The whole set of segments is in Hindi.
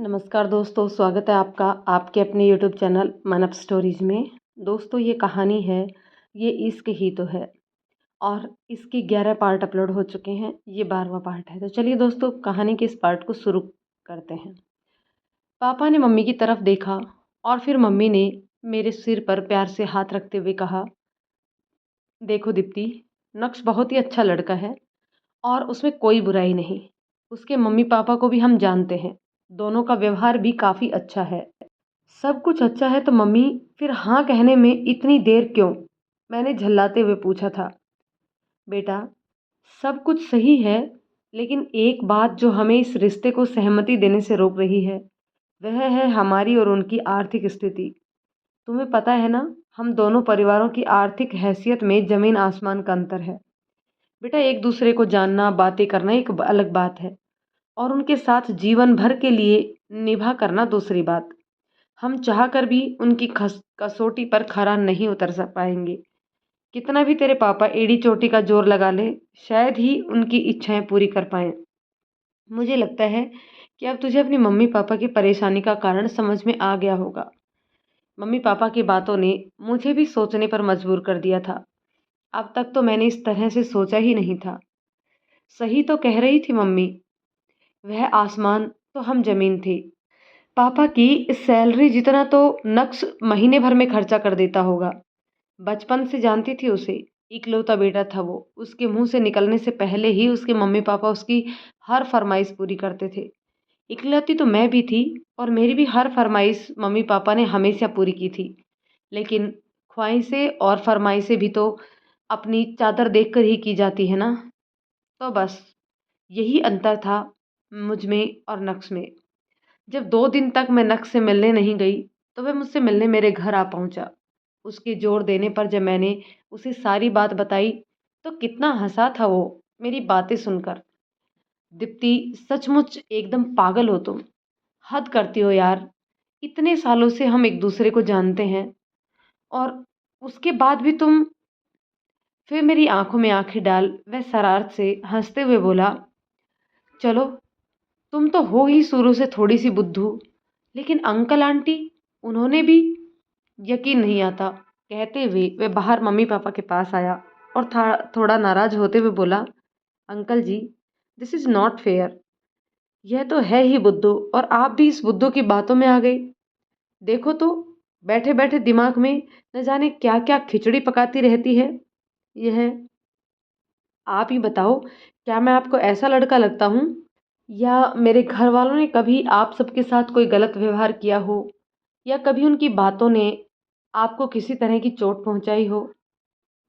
नमस्कार दोस्तों, स्वागत है आपका आपके अपने यूट्यूब चैनल मन अप स्टोरीज में। दोस्तों, ये कहानी है, ये इश्क ही तो है। और इसके 11 पार्ट अपलोड हो चुके हैं, ये 12वां पार्ट है। तो चलिए दोस्तों, कहानी के इस पार्ट को शुरू करते हैं। पापा ने मम्मी की तरफ देखा और फिर मम्मी ने मेरे सिर पर प्यार से हाथ रखते हुए कहा, देखो दीप्ति, नक्श बहुत ही अच्छा लड़का है और उसमें कोई बुराई नहीं। उसके मम्मी पापा को भी हम जानते हैं, दोनों का व्यवहार भी काफ़ी अच्छा है। सब कुछ अच्छा है तो मम्मी फिर हाँ कहने में इतनी देर क्यों? मैंने झल्लाते हुए पूछा था। बेटा, सब कुछ सही है, लेकिन एक बात जो हमें इस रिश्ते को सहमति देने से रोक रही है, वह है हमारी और उनकी आर्थिक स्थिति। तुम्हें पता है ना, हम दोनों परिवारों की आर्थिक हैसियत में जमीन आसमान का अंतर है। बेटा, एक दूसरे को जानना, बातें करना एक अलग बात है, और उनके साथ जीवन भर के लिए निभा करना दूसरी बात। हम चाह कर भी उनकी कसौटी पर खरा नहीं उतर पाएंगे। कितना भी तेरे पापा एड़ी चोटी का जोर लगा ले, शायद ही उनकी इच्छाएं पूरी कर पाएं। मुझे लगता है कि अब तुझे अपनी मम्मी पापा की परेशानी का कारण समझ में आ गया होगा। मम्मी पापा की बातों ने मुझे भी सोचने पर मजबूर कर दिया था। अब तक तो मैंने इस तरह से सोचा ही नहीं था। सही तो कह रही थी मम्मी, वह आसमान तो हम जमीन थे। पापा की सैलरी जितना तो नक्श महीने भर में खर्चा कर देता होगा। बचपन से जानती थी उसे, इकलौता बेटा था वो। उसके मुंह से निकलने से पहले ही उसके मम्मी पापा उसकी हर फरमाइश पूरी करते थे। इकलौती तो मैं भी थी, और मेरी भी हर फरमाइश मम्मी पापा ने हमेशा पूरी की थी। लेकिन ख्वाहिशें और फरमाइशें भी तो अपनी चादर देखकर ही की जाती है ना। तो बस यही अंतर था मुझ में और नक्श में। जब 2 दिन तक मैं नक्श से मिलने नहीं गई, तो वह मुझसे मिलने मेरे घर आ पहुंचा। उसके जोर देने पर जब मैंने उसे सारी बात बताई, तो कितना हंसा था वो मेरी बातें सुनकर। दीप्ति, सचमुच एकदम पागल हो तुम। हद करती हो यार। इतने सालों से हम एक दूसरे को जानते हैं, और उसके बाद भी तुम। फिर मेरी आंखों में आंखें डाल वह शरारत से हंसते हुए बोला, चलो, तुम तो हो ही शुरू से थोड़ी सी बुद्धू, लेकिन अंकल आंटी, उन्होंने भी। यकीन नहीं आता, कहते हुए वह बाहर मम्मी पापा के पास आया और थोड़ा नाराज होते हुए बोला, uncle ji, this is not fair. यह तो है ही बुद्धू, और आप भी इस बुद्धू की बातों में आ गए। देखो तो, बैठे बैठे दिमाग में न जाने क्या क्या खिचड़ी पकाती रहती है यह। आप ही बताओ, क्या मैं आपको ऐसा लड़का लगता हूँ, या मेरे घर वालों ने कभी आप सबके साथ कोई गलत व्यवहार किया हो, या कभी उनकी बातों ने आपको किसी तरह की चोट पहुंचाई हो?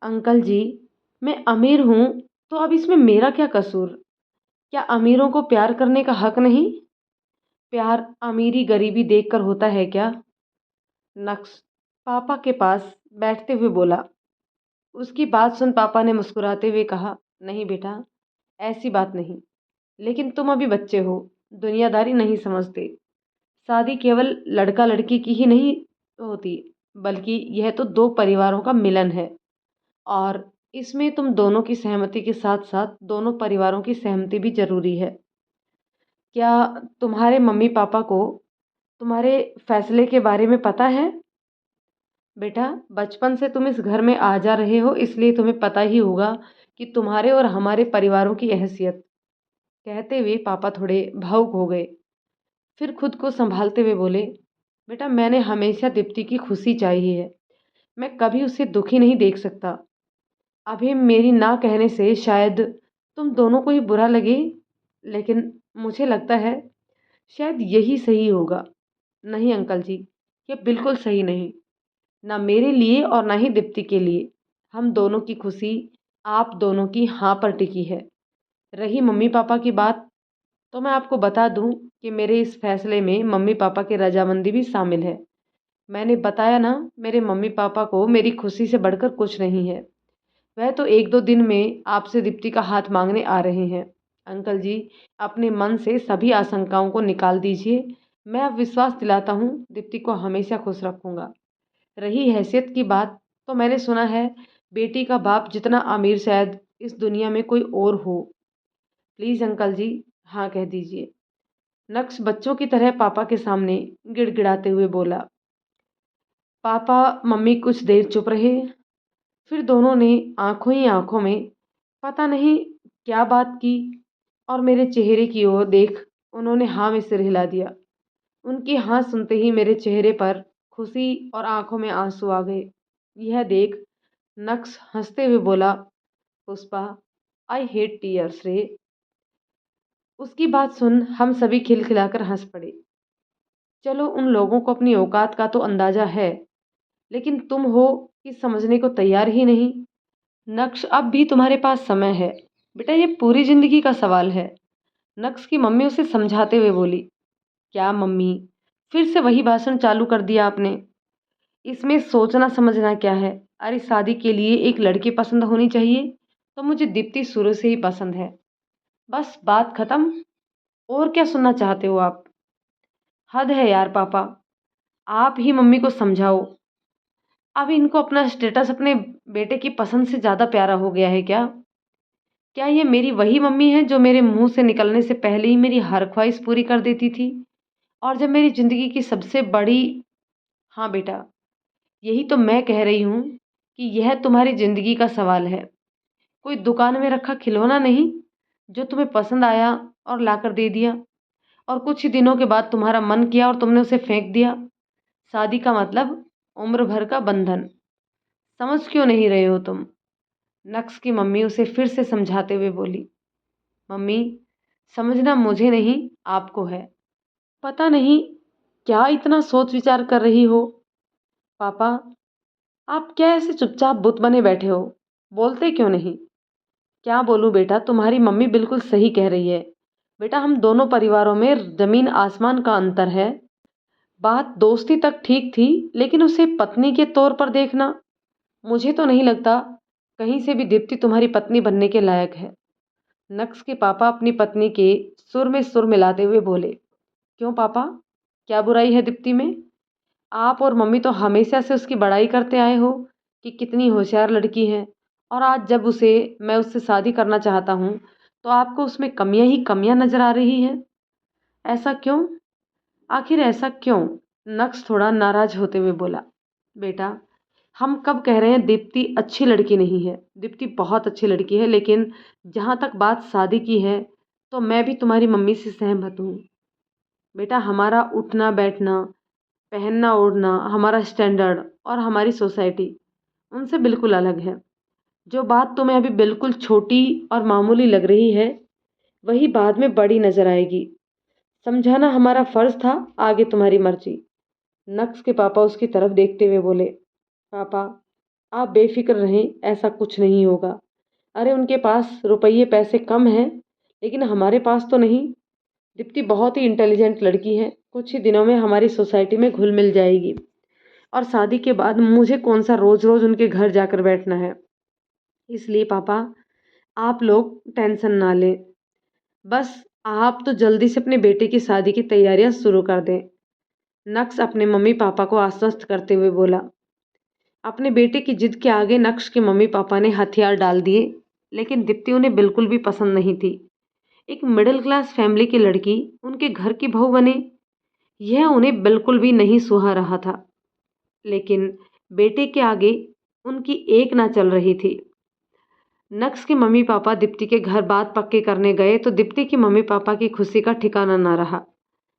अंकल जी, मैं अमीर हूं, तो अब इसमें मेरा क्या कसूर? क्या अमीरों को प्यार करने का हक नहीं? प्यार अमीरी गरीबी देखकर होता है क्या? नक्श पापा के पास बैठते हुए बोला। उसकी बात सुन पापा ने मुस्कुराते हुए कहा, नहीं बेटा, ऐसी बात नहीं। लेकिन तुम अभी बच्चे हो, दुनियादारी नहीं समझते। शादी केवल लड़का लड़की की ही नहीं होती, बल्कि यह तो दो परिवारों का मिलन है। और इसमें तुम दोनों की सहमति के साथ साथ दोनों परिवारों की सहमति भी जरूरी है। क्या तुम्हारे मम्मी पापा को तुम्हारे फैसले के बारे में पता है? बेटा, बचपन से तुम इस घर में आ जा रहे हो, इसलिए तुम्हें पता ही होगा कि तुम्हारे और हमारे परिवारों की हैसियत। कहते हुए पापा थोड़े भावुक हो गए। फिर खुद को संभालते हुए बोले, बेटा, मैंने हमेशा दीप्ति की खुशी चाहिए है। मैं कभी उसे दुखी नहीं देख सकता। अभी मेरी ना कहने से शायद तुम दोनों को ही बुरा लगे, लेकिन मुझे लगता है शायद यही सही होगा। नहीं अंकल जी, ये बिल्कुल सही नहीं, ना मेरे लिए और ना ही दीप्ति के लिए। हम दोनों की खुशी आप दोनों की हाँ पर टिकी है। रही मम्मी पापा की बात, तो मैं आपको बता दूं कि मेरे इस फैसले में मम्मी पापा की रजामंदी भी शामिल है। मैंने बताया ना, मेरे मम्मी पापा को मेरी खुशी से बढ़कर कुछ नहीं है। वह तो 1-2 दिन में आपसे दीप्ति का हाथ मांगने आ रहे हैं। अंकल जी, अपने मन से सभी आशंकाओं को निकाल दीजिए। मैं अब विश्वास दिलाता हूँ, दीप्ति को हमेशा खुश रखूंगा। रही हैसियत की बात, तो मैंने सुना है बेटी का बाप जितना अमीर शायद इस दुनिया में कोई और हो। प्लीज़ अंकल जी, हाँ कह दीजिए। नक्श बच्चों की तरह पापा के सामने गिड़गिड़ाते हुए बोला। पापा मम्मी कुछ देर चुप रहे, फिर दोनों ने आंखों ही आंखों में पता नहीं क्या बात की और मेरे चेहरे की ओर देख उन्होंने हाँ में सिर हिला दिया। उनकी हाँ सुनते ही मेरे चेहरे पर खुशी और आंखों में आंसू आ गए। यह देख नक्श हंसते हुए बोला, पुष्पा, आई हेट टीयर्स रे। उसकी बात सुन हम सभी खिलखिलाकर हंस पड़े। चलो उन लोगों को अपनी औकात का तो अंदाजा है, लेकिन तुम हो कि समझने को तैयार ही नहीं। नक्श अब भी तुम्हारे पास समय है बेटा, ये पूरी जिंदगी का सवाल है। नक्श की मम्मी उसे समझाते हुए बोली। क्या मम्मी, फिर से वही भाषण चालू कर दिया आपने। इसमें सोचना समझना क्या है। अरे शादी के लिए एक लड़की पसंद होनी चाहिए, तो मुझे दीप्ति शुरू से ही पसंद है। बस बात खत्म। और क्या सुनना चाहते हो आप। हद है यार पापा, आप ही मम्मी को समझाओ। अब इनको अपना स्टेटस अपने बेटे की पसंद से ज़्यादा प्यारा हो गया है क्या। क्या ये मेरी वही मम्मी है जो मेरे मुंह से निकलने से पहले ही मेरी हर ख्वाहिश पूरी कर देती थी, और जब मेरी ज़िंदगी की सबसे बड़ी। हाँ बेटा, यही तो मैं कह रही हूँ कि यह तुम्हारी ज़िंदगी का सवाल है, कोई दुकान में रखा खिलौना नहीं जो तुम्हें पसंद आया और लाकर दे दिया, और कुछ ही दिनों के बाद तुम्हारा मन किया और तुमने उसे फेंक दिया। शादी का मतलब उम्र भर का बंधन। समझ क्यों नहीं रहे हो तुम। नक्श की मम्मी उसे फिर से समझाते हुए बोली। मम्मी, समझना मुझे नहीं आपको है। पता नहीं क्या इतना सोच विचार कर रही हो। पापा, आप क्या ऐसे चुपचाप बुत बने बैठे हो, बोलते क्यों नहीं। क्या बोलूं बेटा, तुम्हारी मम्मी बिल्कुल सही कह रही है। बेटा हम दोनों परिवारों में जमीन आसमान का अंतर है। बात दोस्ती तक ठीक थी, लेकिन उसे पत्नी के तौर पर देखना, मुझे तो नहीं लगता कहीं से भी दीप्ति तुम्हारी पत्नी बनने के लायक है। नक्श के पापा अपनी पत्नी के सुर में सुर मिलाते हुए बोले। क्यों पापा, क्या बुराई है दीप्ति में। आप और मम्मी तो हमेशा से उसकी बड़ाई करते आए हो कि कितनी होशियार लड़की है, और आज जब मैं उससे शादी करना चाहता हूँ तो आपको उसमें कमियां ही कमियां नजर आ रही हैं। ऐसा क्यों, आखिर ऐसा क्यों। नक्श थोड़ा नाराज होते हुए बोला। बेटा हम कब कह रहे हैं दीप्ति अच्छी लड़की नहीं है। दीप्ति बहुत अच्छी लड़की है, लेकिन जहाँ तक बात शादी की है तो मैं भी तुम्हारी मम्मी से सहमत हूँ। बेटा हमारा उठना बैठना, पहनना ओढ़ना, हमारा स्टैंडर्ड और हमारी सोसाइटी उनसे बिल्कुल अलग है। जो बात तुम्हें अभी बिल्कुल छोटी और मामूली लग रही है, वही बाद में बड़ी नजर आएगी। समझाना हमारा फर्ज था, आगे तुम्हारी मर्जी। नक्श के पापा उसकी तरफ देखते हुए बोले। पापा आप बेफिक्र रहें, ऐसा कुछ नहीं होगा। अरे उनके पास रुपये पैसे कम हैं, लेकिन हमारे पास तो नहीं। दीप्ति बहुत ही इंटेलिजेंट लड़की है, कुछ ही दिनों में हमारी सोसाइटी में घुल मिल जाएगी, और शादी के बाद मुझे कौन सा रोज रोज उनके घर जाकर बैठना है। इसलिए पापा आप लोग टेंशन ना लें, बस आप तो जल्दी से अपने बेटे की शादी की तैयारियां शुरू कर दें। नक्श अपने मम्मी पापा को आश्वस्त करते हुए बोला। अपने बेटे की जिद के आगे नक्श के मम्मी पापा ने हथियार डाल दिए, लेकिन दीप्ति उन्हें बिल्कुल भी पसंद नहीं थी। एक मिडिल क्लास फैमिली की लड़की उनके घर की बहू बने, यह उन्हें बिल्कुल भी नहीं सुहा रहा था। लेकिन बेटे के आगे उनकी एक ना चल रही थी। नक्श के मम्मी पापा दीप्ति के घर बात पक्के करने गए तो दीप्ति की मम्मी पापा की खुशी का ठिकाना ना रहा।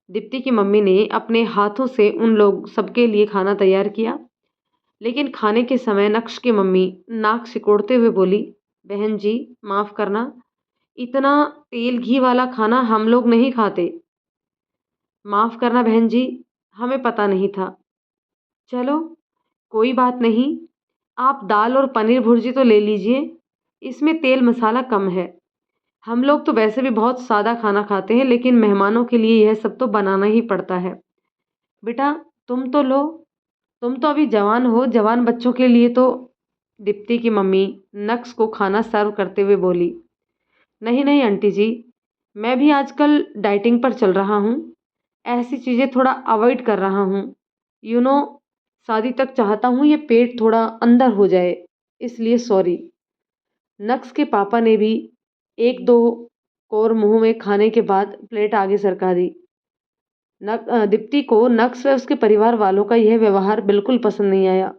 दीप्ति की मम्मी ने अपने हाथों से उन लोग सबके लिए खाना तैयार किया, लेकिन खाने के समय नक्श की मम्मी नाक सिकोड़ते हुए बोली। बहन जी माफ़ करना, इतना तेल घी वाला खाना हम लोग नहीं खाते। माफ़ करना बहन जी, हमें पता नहीं था। चलो कोई बात नहीं, आप दाल और पनीर भुर्जी तो ले लीजिए, इसमें तेल मसाला कम है। हम लोग तो वैसे भी बहुत सादा खाना खाते हैं, लेकिन मेहमानों के लिए यह सब तो बनाना ही पड़ता है। बेटा तुम तो लो, तुम तो अभी जवान हो, जवान बच्चों के लिए तो। दीप्ति की मम्मी नक्श को खाना सर्व करते हुए बोली। नहीं नहीं आंटी जी, मैं भी आजकल डाइटिंग पर चल रहा हूँ, ऐसी चीज़ें थोड़ा अवॉइड कर रहा हूँ। यू नो, शादी तक चाहता हूँ ये पेट थोड़ा अंदर हो जाए, इसलिए सॉरी। नक्श के पापा ने भी एक दो कोर मुंह में खाने के बाद प्लेट आगे सरका दी। दीप्ति को नक्श व उसके परिवार वालों का यह व्यवहार बिल्कुल पसंद नहीं आया।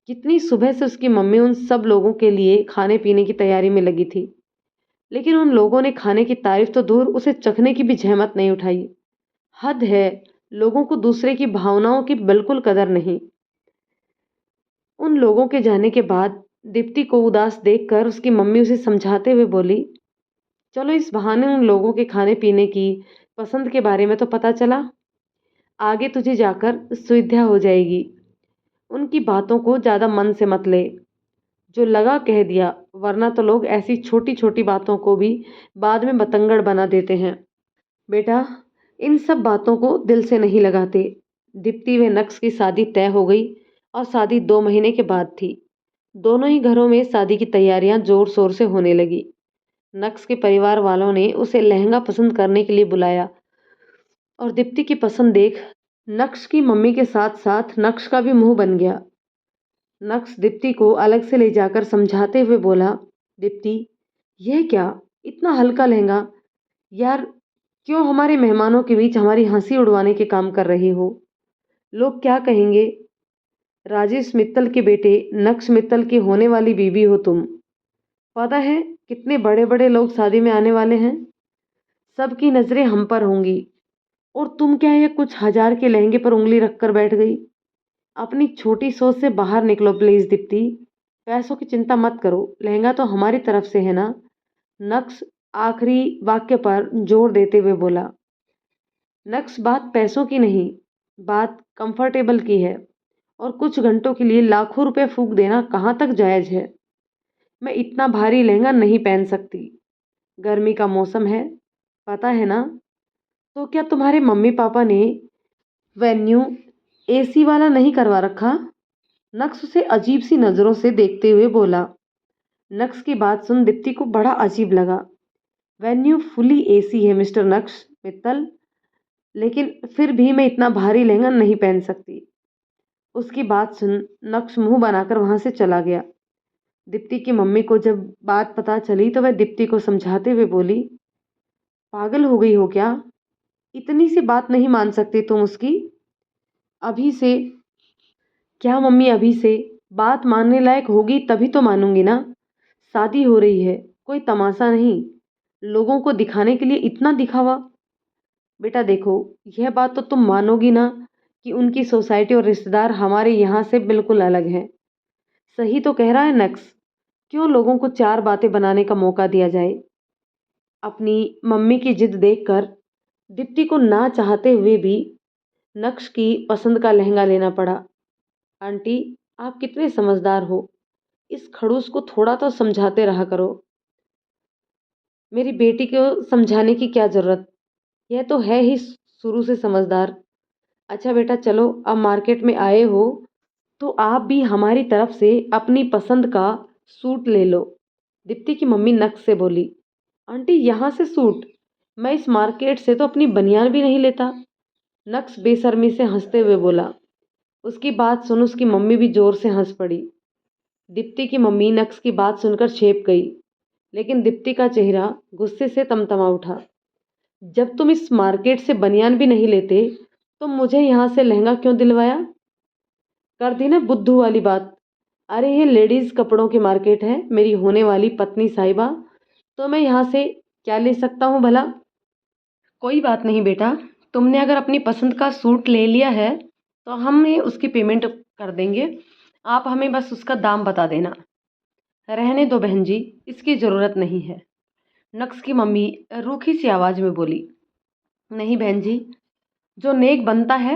कितनी सुबह से उसकी मम्मी उन सब लोगों के लिए खाने पीने की तैयारी में लगी थी, लेकिन उन लोगों ने खाने की तारीफ तो दूर, उसे चखने की भी जहमत नहीं उठाई। हद है, लोगों को दूसरे की भावनाओं की बिल्कुल कदर नहीं। उन लोगों के जाने के बाद दीप्ति को उदास देखकर उसकी मम्मी उसे समझाते हुए बोली, चलो इस बहाने उन लोगों के खाने पीने की पसंद के बारे में तो पता चला। आगे तुझे जाकर सुविधा हो जाएगी। उनकी बातों को ज़्यादा मन से मत ले। जो लगा कह दिया, वरना तो लोग ऐसी छोटी छोटी बातों को भी बाद में बतंगड़ बना देते हैं। बेटा, इन सब बातों को दिल से नहीं लगाते। दीप्ति व नक्श की शादी तय हो गई और शादी 2 महीने के बाद थी। दोनों ही घरों में शादी की तैयारियां जोर शोर से होने लगी। नक्श के परिवार वालों ने उसे लहंगा पसंद करने के लिए बुलाया और दीप्ति की पसंद देख नक्श की मम्मी के साथ साथ नक्श का भी मुंह बन गया। नक्श दीप्ति को अलग से ले जाकर समझाते हुए बोला, दीप्ति, यह क्या, इतना हल्का लहंगा? यार, क्यों हमारे मेहमानों के बीच हमारी हंसी उड़वाने के काम कर रही हो? लोग क्या कहेंगे? राजेश मित्तल के बेटे नक्श मित्तल की होने वाली बीवी हो तुम। पता है कितने बड़े बड़े लोग शादी में आने वाले हैं। सबकी नजरें हम पर होंगी, और तुम क्या ये कुछ हजार के लहंगे पर उंगली रखकर बैठ गई? अपनी छोटी सोच से बाहर निकलो प्लीज दीप्ति। पैसों की चिंता मत करो, लहंगा तो हमारी तरफ से है ना? नक्श आखिरी वाक्य पर जोर देते हुए बोला। नक्श, बात पैसों की नहीं, बात कंफर्टेबल की है, और कुछ घंटों के लिए लाखों रुपए फूंक देना कहाँ तक जायज है? मैं इतना भारी लहंगा नहीं पहन सकती। गर्मी का मौसम है, पता है ना? तो क्या तुम्हारे मम्मी पापा ने वेन्यू एसी वाला नहीं करवा रखा? नक्श उसे अजीब सी नजरों से देखते हुए बोला। नक्श की बात सुन दीप्ति को बड़ा अजीब लगा। वेन्यू फुली एसी है मिस्टर नक्श मित्तल, लेकिन फिर भी मैं इतना भारी लहंगा नहीं पहन सकती। उसकी बात सुन नक्श मुंह बनाकर वहां से चला गया। दीप्ति की मम्मी को जब बात पता चली तो वह दीप्ति को समझाते हुए बोली, पागल हो गई हो क्या? इतनी सी बात नहीं मान सकती तुम उसकी? अभी से? क्या मम्मी, अभी से? बात मानने लायक होगी तभी तो मानूंगी ना। शादी हो रही है, कोई तमाशा नहीं। लोगों को दिखाने के लिए इतना दिखावा? बेटा देखो, यह बात तो तुम मानोगी ना कि उनकी सोसाइटी और रिश्तेदार हमारे यहाँ से बिल्कुल अलग हैं। सही तो कह रहा है नक्श, क्यों लोगों को चार बातें बनाने का मौका दिया जाए? अपनी मम्मी की जिद देखकर दीप्ति को ना चाहते हुए भी नक्श की पसंद का लहंगा लेना पड़ा। आंटी, आप कितने समझदार हो, इस खड़ूस को थोड़ा तो समझाते रहा करो। मेरी बेटी को समझाने की क्या जरूरत, यह तो है ही शुरू से समझदार। अच्छा बेटा चलो, अब मार्केट में आए हो तो आप भी हमारी तरफ से अपनी पसंद का सूट ले लो। दीप्ति की मम्मी नक्श से बोली। आंटी, यहाँ से सूट? मैं इस मार्केट से तो अपनी बनियान भी नहीं लेता। नक्श बेशर्मी से हंसते हुए बोला। उसकी बात सुन उसकी मम्मी भी जोर से हंस पड़ी। दीप्ति की मम्मी नक्श की बात सुनकर छेप गई, लेकिन दीप्ति का चेहरा गुस्से से तमतमा उठा। जब तुम इस मार्केट से बनियान भी नहीं लेते तो मुझे यहाँ से लहंगा क्यों दिलवाया? कर दी ना बुद्धू वाली बात। अरे ये लेडीज कपड़ों की मार्केट है, मेरी होने वाली पत्नी साहिबा, तो मैं यहाँ से क्या ले सकता हूँ भला? कोई बात नहीं बेटा, तुमने अगर अपनी पसंद का सूट ले लिया है तो हम ये उसकी पेमेंट कर देंगे। आप हमें बस उसका दाम बता देना। रहने दो बहन जी, इसकी ज़रूरत नहीं है। नक्श की मम्मी रूखी सी आवाज़ में बोली। नहीं बहन जी, जो नेक बनता है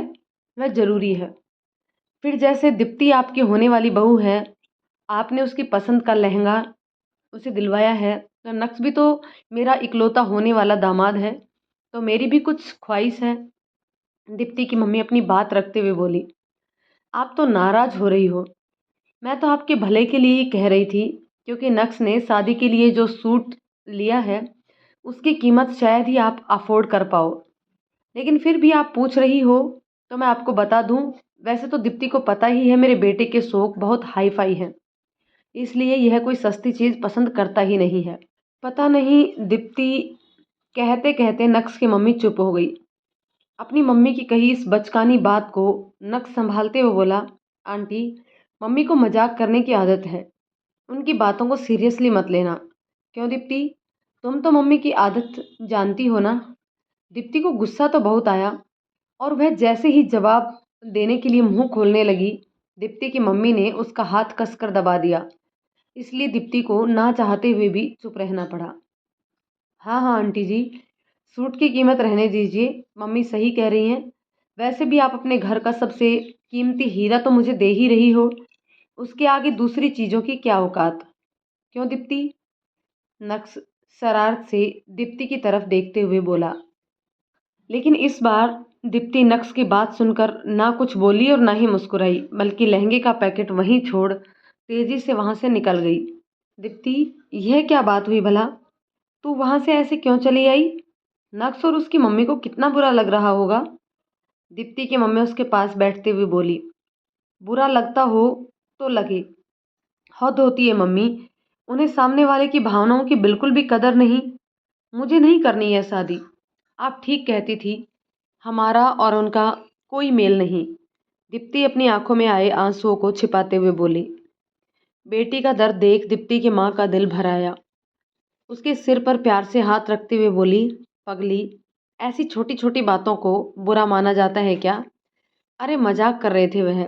वह ज़रूरी है। फिर जैसे दीप्ति आपकी होने वाली बहू है, आपने उसकी पसंद का लहंगा उसे दिलवाया है, तो नक्श भी तो मेरा इकलौता होने वाला दामाद है, तो मेरी भी कुछ ख्वाहिश है। दीप्ति की मम्मी अपनी बात रखते हुए बोली। आप तो नाराज़ हो रही हो, मैं तो आपके भले के लिए ही कह रही थी, क्योंकि नक्श ने शादी के लिए जो सूट लिया है उसकी कीमत शायद ही आप अफोर्ड कर पाओ, लेकिन फिर भी आप पूछ रही हो तो मैं आपको बता दूं, वैसे तो दीप्ति को पता ही है मेरे बेटे के शौक बहुत हाई फाई हैं, इसलिए यह कोई सस्ती चीज़ पसंद करता ही नहीं है। पता नहीं, दीप्ति कहते कहते नक्श की मम्मी चुप हो गई। अपनी मम्मी की कही इस बचकानी बात को नक संभालते हुए बोला, आंटी, मम्मी को मजाक करने की आदत है, उनकी बातों को सीरियसली मत लेना। क्यों दीप्ति, तुम तो मम्मी की आदत जानती हो ना। दीप्ति को गुस्सा तो बहुत आया और वह जैसे ही जवाब देने के लिए मुंह खोलने लगी, दीप्ति की मम्मी ने उसका हाथ कसकर दबा दिया। इसलिए दीप्ति को ना चाहते हुए भी चुप रहना पड़ा। हाँ हाँ आंटी जी, सूट की कीमत रहने दीजिए, मम्मी सही कह रही हैं। वैसे भी आप अपने घर का सबसे कीमती हीरा तो मुझे दे ही रही हो, उसके आगे दूसरी चीज़ों की क्या औकात। क्यों दीप्ति, नक्स शरारत से दीप्ति की तरफ देखते हुए बोला। लेकिन इस बार दीप्ति नक्स की बात सुनकर ना कुछ बोली और ना ही मुस्कुराई, बल्कि लहंगे का पैकेट वहीं छोड़ तेजी से वहां से निकल गई। दीप्ति, यह क्या बात हुई भला? तू वहां से ऐसे क्यों चली आई? नक्स और उसकी मम्मी को कितना बुरा लग रहा होगा। दीप्ति की मम्मी उसके पास बैठते हुए बोली। बुरा लगता हो तो लगे, हद होती है मम्मी, उन्हें सामने वाले की भावनाओं की बिल्कुल भी कदर नहीं। मुझे नहीं करनी है शादी। आप ठीक कहती थी, हमारा और उनका कोई मेल नहीं। दीप्ति अपनी आंखों में आए आंसुओं को छिपाते हुए बोली। बेटी का दर्द देख दीप्ति की माँ का दिल भर आया। उसके सिर पर प्यार से हाथ रखते हुए बोली, पगली, ऐसी छोटी छोटी बातों को बुरा माना जाता है क्या? अरे मजाक कर रहे थे वह।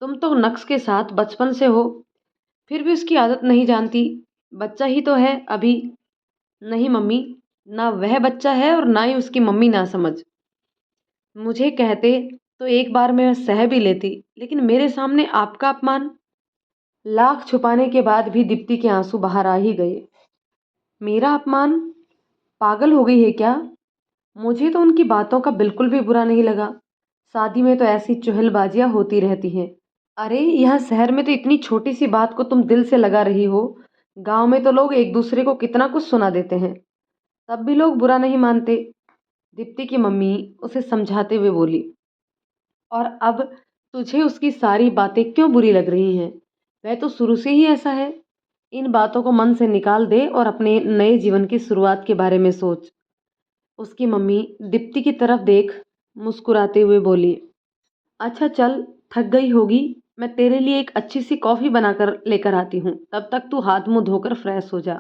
तुम तो नक्स के साथ बचपन से हो, फिर भी उसकी आदत नहीं जानती। बच्चा ही तो है अभी। नहीं मम्मी, ना वह बच्चा है और ना ही उसकी मम्मी ना समझ। मुझे कहते तो एक बार मैं सह भी लेती, लेकिन मेरे सामने आपका अपमान। लाख छुपाने के बाद भी दीप्ति के आंसू बाहर आ ही गए। मेरा अपमान? पागल हो गई है क्या? मुझे तो उनकी बातों का बिल्कुल भी बुरा नहीं लगा। शादी में तो ऐसी चुहलबाजियां होती रहती हैं। अरे यहाँ शहर में तो इतनी छोटी सी बात को तुम दिल से लगा रही हो। गांव में तो लोग एक दूसरे को कितना कुछ सुना देते हैं, तब भी लोग बुरा नहीं मानते। दीप्ति की मम्मी उसे समझाते हुए बोली। और अब तुझे उसकी सारी बातें क्यों बुरी लग रही हैं? वह तो शुरू से ही ऐसा है। इन बातों को मन से निकाल दे और अपने नए जीवन की शुरुआत के बारे में सोच। उसकी मम्मी दीप्ति की तरफ देख मुस्कुराते हुए बोली। अच्छा चल, थक गई होगी, मैं तेरे लिए एक अच्छी सी कॉफ़ी बनाकर लेकर आती हूँ, तब तक तू हाथ मुंह धोकर फ्रेश हो जा।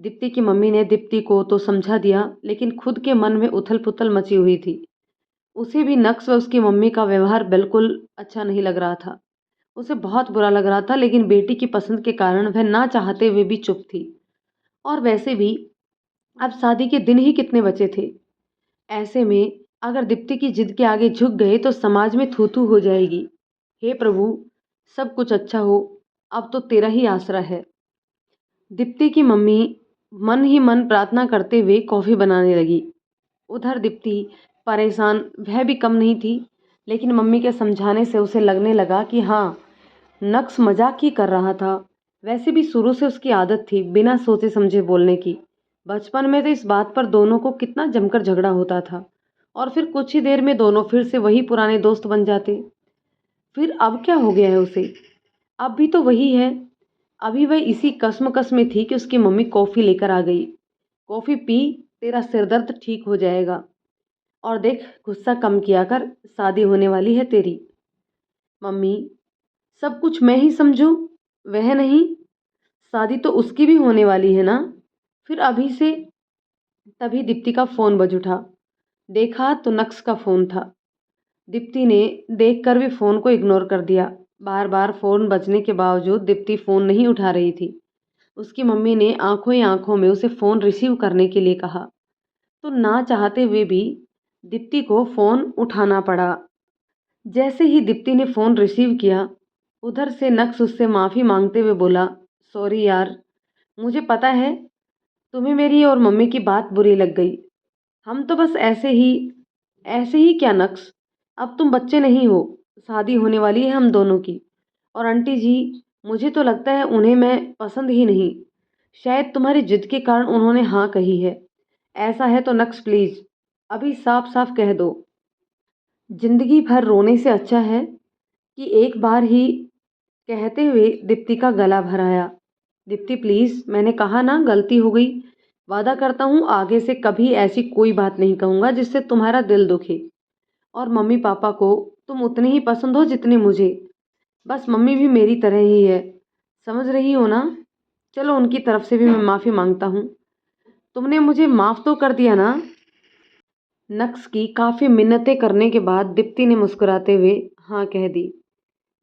दीप्ति की मम्मी ने दीप्ति को तो समझा दिया, लेकिन खुद के मन में उथल पुथल मची हुई थी। उसे भी नक्स व उसकी मम्मी का व्यवहार बिल्कुल अच्छा नहीं लग रहा था। उसे बहुत बुरा लग रहा था, लेकिन बेटी की पसंद के कारण वह ना चाहते हुए भी चुप थी। और वैसे भी अब शादी के दिन ही कितने बचे थे। ऐसे में अगर दीप्ति की जिद के आगे झुक गए तो समाज में थू थू हो जाएगी। हे प्रभु, सब कुछ अच्छा हो, अब तो तेरा ही आसरा है। दीप्ति की मम्मी मन ही मन प्रार्थना करते हुए कॉफ़ी बनाने लगी। उधर दीप्ति परेशान वह भी कम नहीं थी, लेकिन मम्मी के समझाने से उसे लगने लगा कि हाँ, नक्स मजाक ही कर रहा था। वैसे भी शुरू से उसकी आदत थी बिना सोचे समझे बोलने की। बचपन में तो इस बात पर दोनों को कितना जमकर झगड़ा होता था, और फिर कुछ ही देर में दोनों फिर से वही पुराने दोस्त बन जाते। फिर अब क्या हो गया है उसे? अब भी तो वही है। अभी वह इसी कसमकस में थी कि उसकी मम्मी कॉफ़ी लेकर आ गई। कॉफ़ी पी, तेरा सिरदर्द ठीक हो जाएगा। और देख, गुस्सा कम किया कर, शादी होने वाली है तेरी। मम्मी, सब कुछ मैं ही समझूं, वह नहीं? शादी तो उसकी भी होने वाली है ना। फिर अभी से। तभी दीप्ति का फ़ोन बज उठा। देखा तो नक्स का फ़ोन था। दीप्ति ने देखकर भी फ़ोन को इग्नोर कर दिया। बार बार फ़ोन बजने के बावजूद दीप्ति फ़ोन नहीं उठा रही थी। उसकी मम्मी ने आंखों ही आंखों में उसे फ़ोन रिसीव करने के लिए कहा, तो ना चाहते हुए भी दीप्ति को फ़ोन उठाना पड़ा। जैसे ही दीप्ति ने फ़ोन रिसीव किया, उधर से नक्स उससे माफ़ी मांगते हुए बोला, सॉरी यार, मुझे पता है तुम्हें मेरी और मम्मी की बात बुरी लग गई। हम तो बस ऐसे ही क्या नक्स, अब तुम बच्चे नहीं हो, शादी होने वाली है हम दोनों की। और आंटी जी, मुझे तो लगता है उन्हें मैं पसंद ही नहीं। शायद तुम्हारी जिद के कारण उन्होंने हाँ कही है। ऐसा है तो नक्स प्लीज़, अभी साफ साफ कह दो। जिंदगी भर रोने से अच्छा है कि एक बार ही, कहते हुए दीप्ति का गला भर आया। दीप्ति प्लीज़, मैंने कहा ना गलती हो गई, वादा करता हूँ आगे से कभी ऐसी कोई बात नहीं कहूँगा जिससे तुम्हारा दिल दुखे। और मम्मी पापा को तुम उतने ही पसंद हो जितने मुझे। बस मम्मी भी मेरी तरह ही है, समझ रही हो ना? चलो उनकी तरफ से भी मैं माफ़ी मांगता हूँ। तुमने मुझे माफ़ तो कर दिया ना? नक्स की काफ़ी मिन्नतें करने के बाद दीप्ति ने मुस्कुराते हुए हाँ कह दी।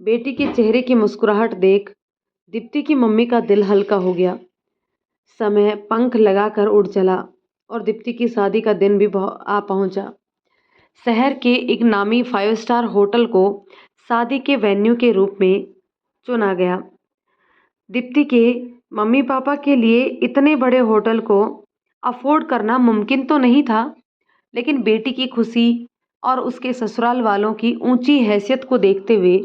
बेटी के चेहरे की मुस्कुराहट देख दीप्ति की मम्मी का दिल हल्का हो गया। समय पंख लगाकर उड़ चला और दीप्ति की शादी का दिन भी आ पहुंचा। शहर के एक नामी 5 स्टार होटल को शादी के वेन्यू के रूप में चुना गया। दीप्ति के मम्मी पापा के लिए इतने बड़े होटल को अफोर्ड करना मुमकिन तो नहीं था, लेकिन बेटी की खुशी और उसके ससुराल वालों की ऊंची हैसियत को देखते हुए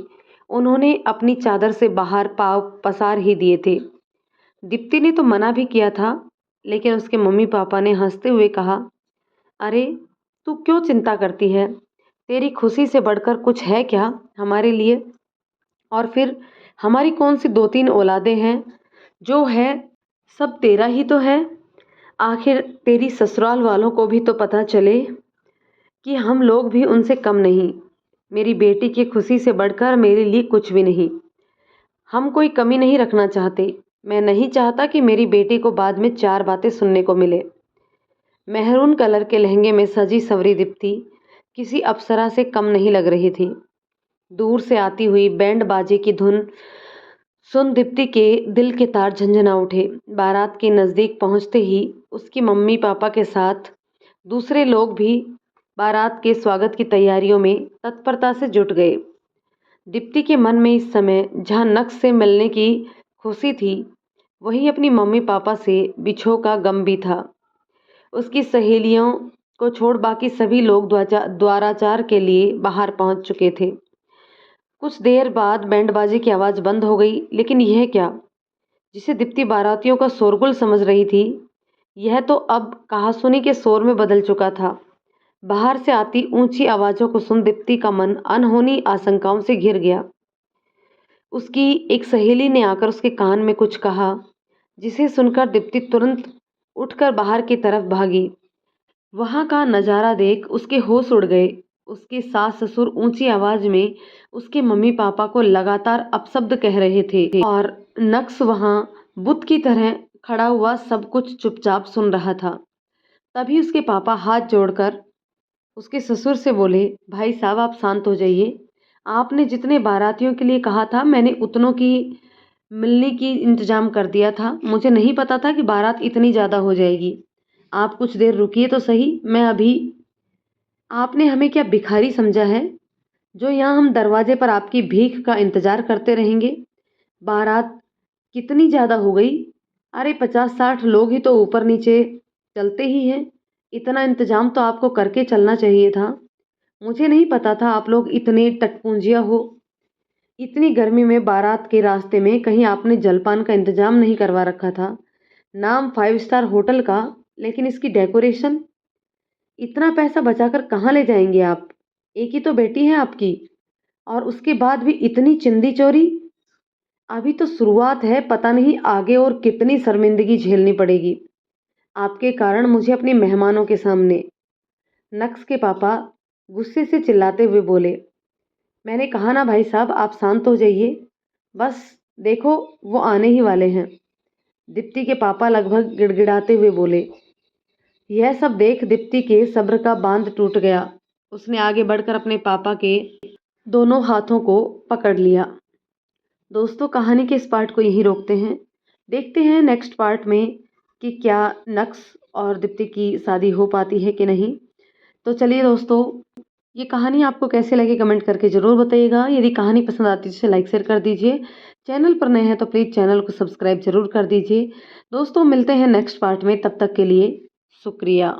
उन्होंने अपनी चादर से बाहर पाँव पसार ही दिए थे। दीप्ति ने तो मना भी किया था, लेकिन उसके मम्मी पापा ने हंसते हुए कहा, अरे तू क्यों चिंता करती है? तेरी खुशी से बढ़कर कुछ है क्या हमारे लिए? और फिर हमारी कौन सी 2-3 औलादें हैं? जो है सब तेरा ही तो है। आखिर तेरी ससुराल वालों को भी तो पता चले कि हम लोग भी उनसे कम नहीं। मेरी बेटी की खुशी से बढ़कर मेरे लिए कुछ भी नहीं। हम कोई कमी नहीं रखना चाहते। मैं नहीं चाहता कि मेरी बेटी को बाद में 4 बातें सुनने को मिले। मेहरून कलर के लहंगे में सजी सवरी दीप्ति किसी अप्सरा से कम नहीं लग रही थी। दूर से आती हुई बैंड बाजे की धुन सुन दीप्ति के दिल के तार झंझना उठे। बारात के नज़दीक पहुंचते ही उसकी मम्मी पापा के साथ दूसरे लोग भी बारात के स्वागत की तैयारियों में तत्परता से जुट गए। दीप्ति के मन में इस समय जहाँ नक्श से मिलने की खुशी थी, वहीं अपनी मम्मी पापा से बिछो का गम भी था। उसकी सहेलियों को छोड़ बाकी सभी लोग द्वाराचार के लिए बाहर पहुंच चुके थे। कुछ देर बाद बैंडबाजी की आवाज़ बंद हो गई, लेकिन यह क्या? जिसे दीप्ति बारातियों का शोरगुल समझ रही थी, यह तो अब कहासुनी के शोर में बदल चुका था। बाहर से आती ऊंची आवाज़ों को सुन दीप्ति का मन अनहोनी आशंकाओं से घिर गया। उसकी एक सहेली ने आकर उसके कान में कुछ कहा, जिसे सुनकर दीप्ति तुरंत उठकर बाहर की तरफ भागी। वहाँ का नज़ारा देख उसके होश उड़ गए। उसके सास ससुर ऊंची आवाज में उसके मम्मी पापा को लगातार अपशब्द कह रहे थे और नक्श वहाँ बुत की तरह खड़ा हुआ सब कुछ चुपचाप सुन रहा था। तभी उसके पापा हाथ जोड़कर उसके ससुर से बोले, भाई साहब आप शांत हो जाइए। आपने जितने बारातियों के लिए कहा था मैंने उतनों की मिलने की इंतजाम कर दिया था। मुझे नहीं पता था कि बारात इतनी ज़्यादा हो जाएगी। आप कुछ देर रुकिए तो सही, मैं अभी। आपने हमें क्या भिखारी समझा है जो यहाँ हम दरवाजे पर आपकी भीख का इंतजार करते रहेंगे? बारात कितनी ज़्यादा हो गई? अरे 50-60 लोग ही तो ऊपर नीचे चलते ही हैं। इतना इंतजाम तो आपको करके चलना चाहिए था। मुझे नहीं पता था आप लोग इतने टटपूंजिया हो। इतनी गर्मी में बारात के रास्ते में कहीं आपने जलपान का इंतजाम नहीं करवा रखा था? नाम 5 स्टार होटल का, लेकिन इसकी डेकोरेशन। इतना पैसा बचाकर कहाँ ले जाएंगे आप? एक ही तो बेटी है आपकी, और उसके बाद भी इतनी चिंदी चोरी। अभी तो शुरुआत है, पता नहीं आगे और कितनी शर्मिंदगी झेलनी पड़ेगी आपके कारण मुझे अपने मेहमानों के सामने। नक्श के पापा गुस्से से चिल्लाते हुए बोले, मैंने कहा ना भाई साहब आप शांत हो जाइए। बस देखो वो आने ही वाले हैं। दीप्ति के पापा लगभग गिड़गिड़ाते हुए बोले। यह सब देख दीप्ति के सब्र का बांध टूट गया। उसने आगे बढ़कर अपने पापा के दोनों हाथों को पकड़ लिया। दोस्तों कहानी के इस पार्ट को यहीं रोकते हैं। देखते हैं नेक्स्ट पार्ट में कि क्या नक्श और दीप्ति की शादी हो पाती है कि नहीं। तो चलिए दोस्तों, ये कहानी आपको कैसे लगी कमेंट करके ज़रूर बताइएगा। यदि कहानी पसंद आती है तो लाइक शेयर कर दीजिए। चैनल पर नए हैं तो प्लीज़ चैनल को सब्सक्राइब जरूर कर दीजिए। दोस्तों मिलते हैं नेक्स्ट पार्ट में, तब तक के लिए शुक्रिया।